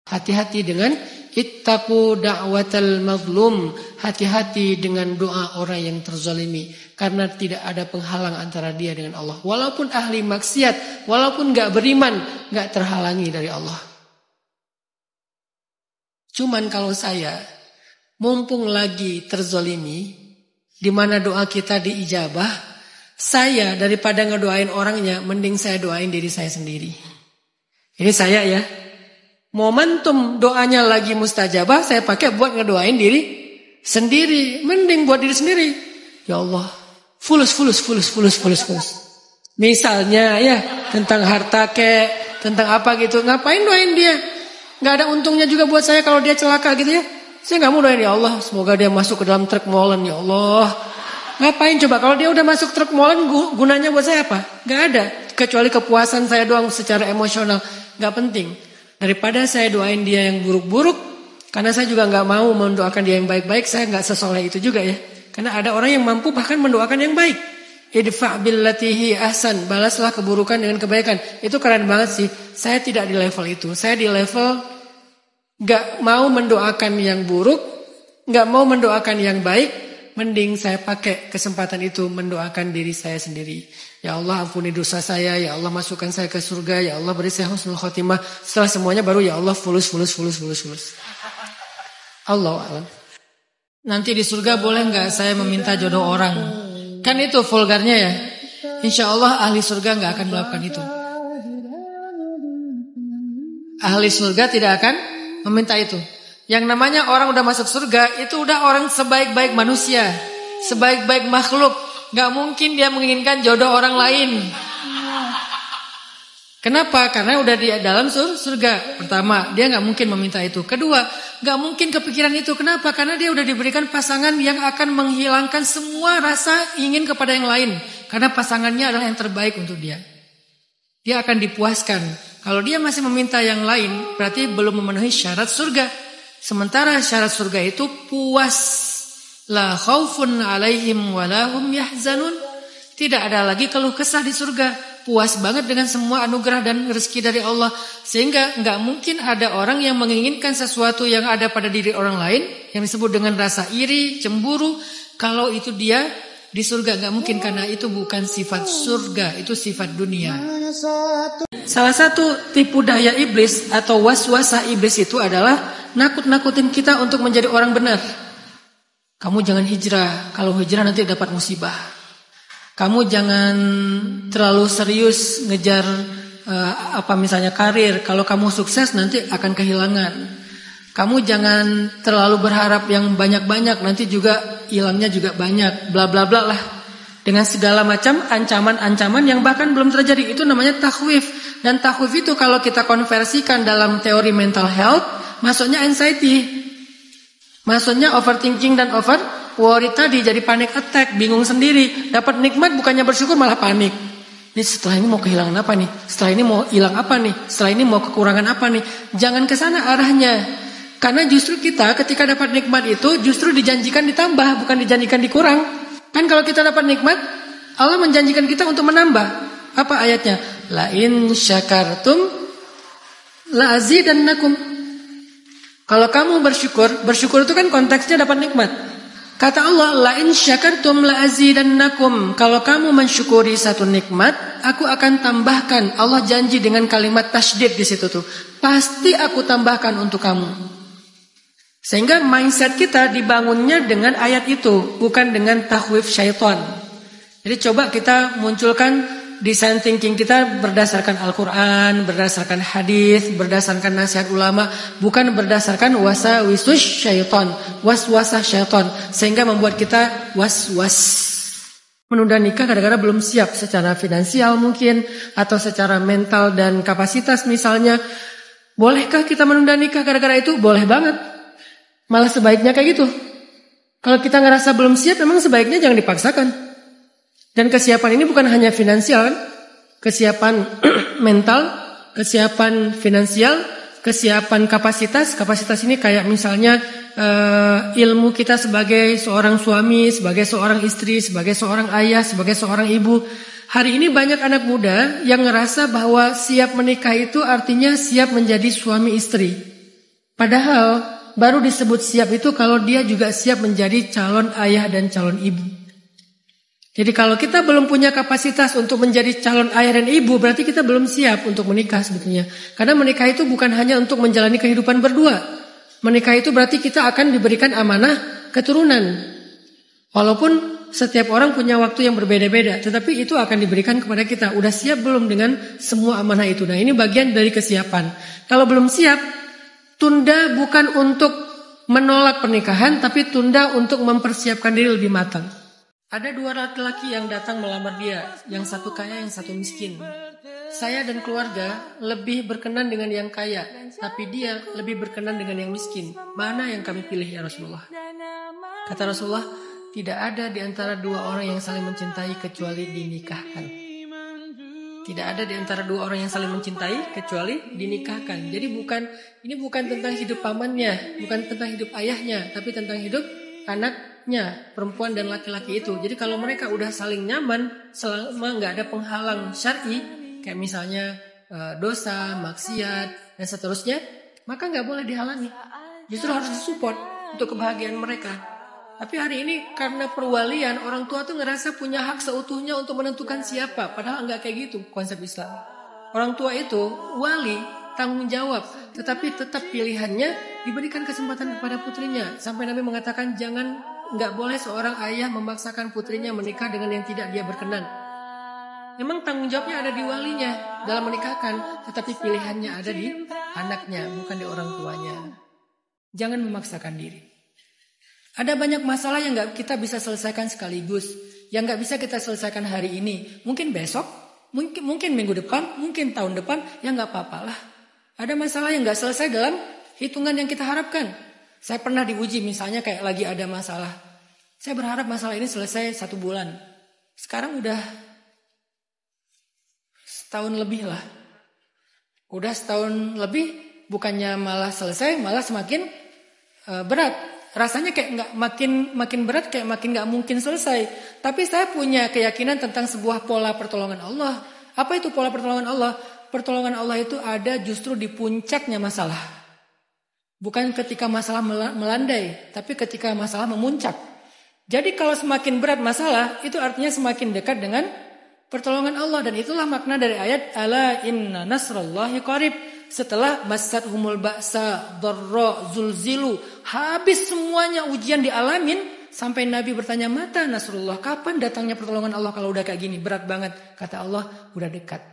Hati-hati dengan ittaqu da'watal mazlum. Hati-hati dengan doa orang yang terzalimi. Karena tidak ada penghalang antara dia dengan Allah. Walaupun ahli maksiat, walaupun gak beriman, gak terhalangi dari Allah. Cuman kalau saya, mumpung lagi terzalimi, di mana doa kita diijabah, saya daripada ngedoain orangnya, mending saya doain diri saya sendiri. Ini saya ya. Momentum doanya lagi mustajabah, saya pakai buat ngedoain diri sendiri. Mending buat diri sendiri. Ya Allah, fulus. Misalnya ya, tentang harta kek, tentang apa gitu. Ngapain doain dia? Gak ada untungnya juga buat saya kalau dia celaka gitu ya. Saya gak mau doain, ya Allah, semoga dia masuk ke dalam truk molen, ya Allah. Ngapain coba? Kalau dia udah masuk truk molen, gunanya buat saya apa? Gak ada. Kecuali kepuasan saya doang secara emosional. Gak penting. Daripada saya doain dia yang buruk-buruk, karena saya juga gak mau mendoakan dia yang baik-baik, saya gak sesoleh itu juga ya. Karena ada orang yang mampu bahkan mendoakan yang baik. Idfa' billatihi ahsan, balaslah keburukan dengan kebaikan. Itu keren banget sih. Saya tidak di level itu. Saya di level gak mau mendoakan yang buruk, gak mau mendoakan yang baik. Mending saya pakai kesempatan itu mendoakan diri saya sendiri. Ya Allah, ampuni dosa saya. Ya Allah, masukkan saya ke surga. Ya Allah, beri saya husnul khotimah. Setelah semuanya baru ya Allah fulus. Allah alam. Nanti di surga boleh nggak saya meminta jodoh orang? Kan itu vulgarnya ya. Insya Allah ahli surga nggak akan melakukan itu. Ahli surga tidak akan meminta itu. Yang namanya orang udah masuk surga, itu udah orang sebaik-baik manusia, sebaik-baik makhluk. Gak mungkin dia menginginkan jodoh orang lain. Kenapa? Karena udah di dalam surga. Pertama, dia gak mungkin meminta itu. Kedua, gak mungkin kepikiran itu. Kenapa? Karena dia udah diberikan pasangan yang akan menghilangkan semua rasa ingin kepada yang lain. Karena pasangannya adalah yang terbaik untuk dia. Dia akan dipuaskan. Kalau dia masih meminta yang lain, berarti belum memenuhi syarat surga. Sementara syarat surga itu puas. La khaufun alaihim walahum yahzanun. Tidak ada lagi keluh kesah di surga. Puas banget dengan semua anugerah dan rezeki dari Allah. Sehingga gak mungkin ada orang yang menginginkan sesuatu yang ada pada diri orang lain, yang disebut dengan rasa iri, cemburu. Kalau itu dia di surga, gak mungkin. Karena itu bukan sifat surga, itu sifat dunia. Salah satu tipu daya iblis atau waswasah iblis itu adalah nakut-nakutin kita untuk menjadi orang benar. Kamu jangan hijrah, kalau hijrah nanti dapat musibah. Kamu jangan terlalu serius ngejar misalnya karir. Kalau kamu sukses nanti akan kehilangan. Kamu jangan terlalu berharap yang banyak-banyak, nanti juga hilangnya juga banyak. Bla bla bla lah. Dengan segala macam ancaman-ancaman yang bahkan belum terjadi. Itu namanya takhwif. Dan takhwif itu kalau kita konversikan dalam teori mental health, maksudnya anxiety. Maksudnya overthinking dan over worry tadi, jadi panic attack, bingung sendiri. Dapat nikmat bukannya bersyukur malah panik. Ini setelah ini mau kehilangan apa nih? Setelah ini mau hilang apa nih? Setelah ini mau kekurangan apa nih? Jangan ke sana arahnya. Karena justru kita ketika dapat nikmat itu justru dijanjikan ditambah, bukan dijanjikan dikurang. Kan kalau kita dapat nikmat, Allah menjanjikan kita untuk menambah. Apa ayatnya? La in syakartum la azidannakum. Kalau kamu bersyukur itu kan konteksnya dapat nikmat. Kata Allah, la in syakartum la azidannakum. Kalau kamu mensyukuri satu nikmat, aku akan tambahkan. Allah janji dengan kalimat tasydid di situ tuh. Pasti aku tambahkan untuk kamu. Sehingga mindset kita dibangunnya dengan ayat itu, bukan dengan takhwif syaitan. Jadi coba kita munculkan design thinking kita berdasarkan Al-Quran, berdasarkan hadis, berdasarkan nasihat ulama, bukan berdasarkan waswasus syaitan, waswasah syaitan, sehingga membuat kita was-was. Menunda nikah kadang-kadang belum siap secara finansial mungkin, atau secara mental dan kapasitas misalnya. Bolehkah kita menunda nikah gara-gara itu? Boleh banget. Malah sebaiknya kayak gitu. Kalau kita ngerasa belum siap, memang sebaiknya jangan dipaksakan. Dan kesiapan ini bukan hanya finansial, kesiapan mental, kesiapan finansial, kesiapan kapasitas. Kapasitas ini kayak misalnya ilmu kita sebagai seorang suami, sebagai seorang istri, sebagai seorang ayah, sebagai seorang ibu. Hari ini banyak anak muda yang ngerasa bahwa siap menikah itu artinya siap menjadi suami istri. Padahal baru disebut siap itu kalau dia juga siap menjadi calon ayah dan calon ibu. Jadi kalau kita belum punya kapasitas untuk menjadi calon ayah dan ibu, berarti kita belum siap untuk menikah sebetulnya. Karena menikah itu bukan hanya untuk menjalani kehidupan berdua. Menikah itu berarti kita akan diberikan amanah keturunan. Walaupun setiap orang punya waktu yang berbeda-beda, tetapi itu akan diberikan kepada kita. Udah siap belum dengan semua amanah itu? Nah, ini bagian dari kesiapan. Kalau belum siap, tunda bukan untuk menolak pernikahan, tapi tunda untuk mempersiapkan diri lebih matang. Ada dua laki-laki yang datang melamar dia, yang satu kaya, yang satu miskin. Saya dan keluarga lebih berkenan dengan yang kaya, tapi dia lebih berkenan dengan yang miskin. Mana yang kami pilih ya Rasulullah? Kata Rasulullah, tidak ada di antara dua orang yang saling mencintai kecuali dinikahkan. Tidak ada di antara dua orang yang saling mencintai kecuali dinikahkan. Jadi ini bukan tentang hidup pamannya, bukan tentang hidup ayahnya, tapi tentang hidup anaknya, perempuan dan laki-laki itu. Jadi kalau mereka udah saling nyaman, selama nggak ada penghalang syar'i, kayak misalnya dosa, maksiat dan seterusnya, maka nggak boleh dihalangi. Justru harus disupport untuk kebahagiaan mereka. Tapi hari ini karena perwalian, orang tua tuh ngerasa punya hak seutuhnya untuk menentukan siapa. Padahal enggak kayak gitu konsep Islam. Orang tua itu wali, tanggung jawab. Tetapi tetap pilihannya diberikan kesempatan kepada putrinya. Sampai Nabi mengatakan enggak boleh seorang ayah memaksakan putrinya menikah dengan yang tidak dia berkenan. Memang tanggung jawabnya ada di walinya dalam menikahkan. Tetapi pilihannya ada di anaknya, bukan di orang tuanya. Jangan memaksakan diri. Ada banyak masalah yang gak kita bisa selesaikan sekaligus. Yang gak bisa kita selesaikan hari ini. Mungkin besok, mungkin minggu depan, mungkin tahun depan. Ya gak apa-apalah. Ada masalah yang gak selesai dalam hitungan yang kita harapkan. Saya pernah diuji misalnya kayak lagi ada masalah. Saya berharap masalah ini selesai 1 bulan. Sekarang udah setahun lebih lah. Udah setahun lebih, bukannya malah selesai, malah semakin berat. Rasanya kayak makin berat, kayak makin gak mungkin selesai. Tapi saya punya keyakinan tentang sebuah pola pertolongan Allah. Apa itu pola pertolongan Allah? Pertolongan Allah itu ada justru di puncaknya masalah. Bukan ketika masalah melandai, tapi ketika masalah memuncak. Jadi kalau semakin berat masalah, itu artinya semakin dekat dengan pertolongan Allah. Dan itulah makna dari ayat Ala inna nasrallahi qarib. Setelah masathumul ba'sa dharra zulzilu, habis semuanya ujian dialamin, sampai Nabi bertanya, mata nasrullah, kapan datangnya pertolongan Allah kalau udah kayak gini berat banget? Kata Allah, udah dekat.